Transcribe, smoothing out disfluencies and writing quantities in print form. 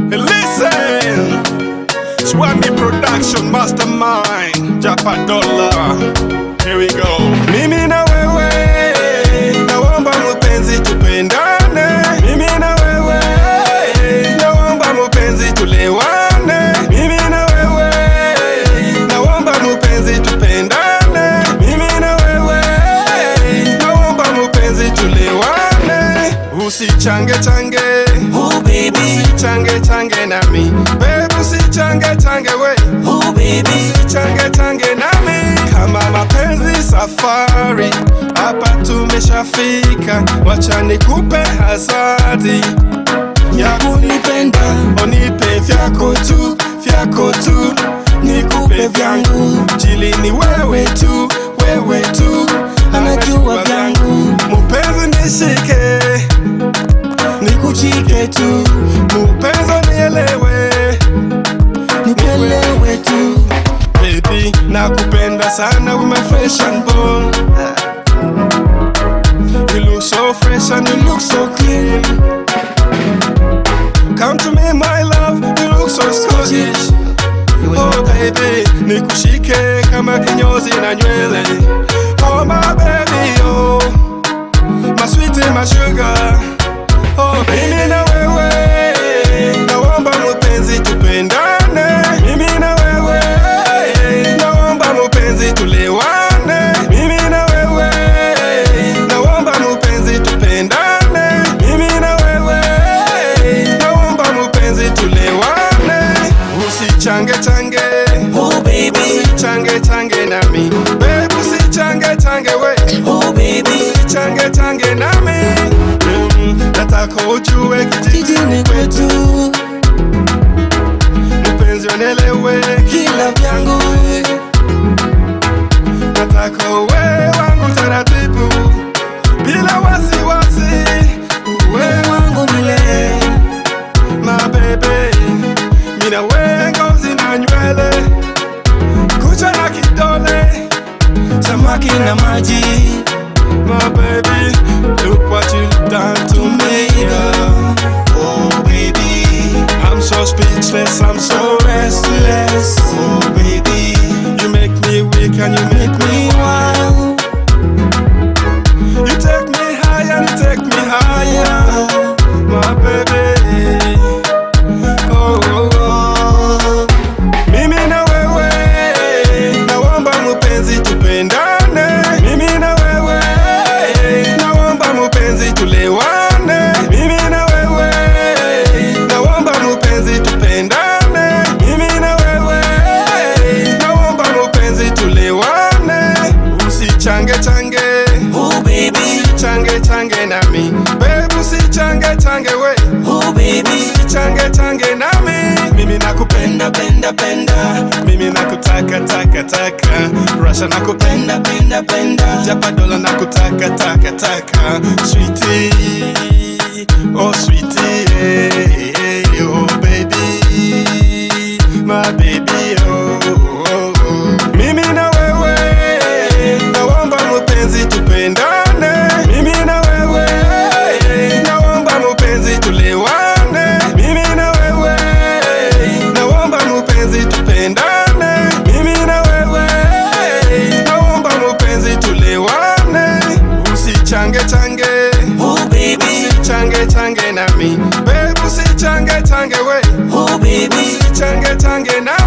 Listen, Swami Production Mastermind, Japa Dollar. Here we go. Mimi na wewe, naomba mpenzi tupendane. Mimi na wewe, naomba mpenzi tulewane. Mimi na wewe, naomba mpenzi tupendane. Mimi na wewe, naomba mpenzi tulewane. Usichange change, oh baby, usichange change nami, babe, usichange change we, oh baby, usichange change nami. Kama mapenzi safari, hapa tumeshafika, wacha nikupe hazadi ya kunipenda. Unipe vyako tu, nikupe vyangu. Jili ni wewe tu, anajua vyangu. Mupenzi nishike, nikuchike tu, mupenzi nielewe, Nielewe tu, baby, nakupenda sana, we my fresh and bold. You look so fresh and you look so clean. Come to me my love, you look so Scottish. Oh baby, nikushike kama kinyozi na nywele. Oh my baby, oh my sweetie, my sugar. Oh baby, na wewe, naomba mpenzi tupendane. Mimi na wewe, naomba mpenzi tulewane. Mimi na wewe, naomba mpenzi tupendane. Mimi na wewe, naomba mpenzi tulewane. Usichange change, oh baby, usichange change nami, babe, usichange change we, oh baby, usichange change nami. Nataka ujue kijijini kwetu, mpenzi unielewe kila vyangu. Nataka uwe wangu taratibu, bila wasiwasi, uwe Wangu mile, my baby. Mina we ngozi na nywele, kucha na kidole, samaki na maji. my baby. Look what you've done to me, yeah. Oh baby, I'm so speechless, I'm so restless. oh baby, You make me weak and you make me wild. You take me higher, you take me higher, my baby. Oh, oh, oh. Mimi na wewe, naomba mpenzi tupendane. Mimi na wewe, naomba mpenzi tulewane. Mimi na wewe, naomba mpenzi tupendane. Mimi na wewe, naomba mpenzi tulewane. Usichange change, oh baby, usichange change nami, babe, usichange change we, oh baby, usichange change nami. Mimi nakupenda penda, mimi nakutaka taka, Russia nakupenda penda, Japa Dollar nakutaka taka, sweetie, oh sweetie, oh baby, my baby, oh, oh, oh. Mimi na wewe, naomba mpenzi tupendane. Mimi na wewe, naomba mpenzi tulewane. Mimi na wewe, naomba mpenzi tupendane. Mimi na wewe, naomba mpenzi tulewane. Usichange change, oh baby, usichange change nami, babe, usichange change we, oh baby, usichange change nami.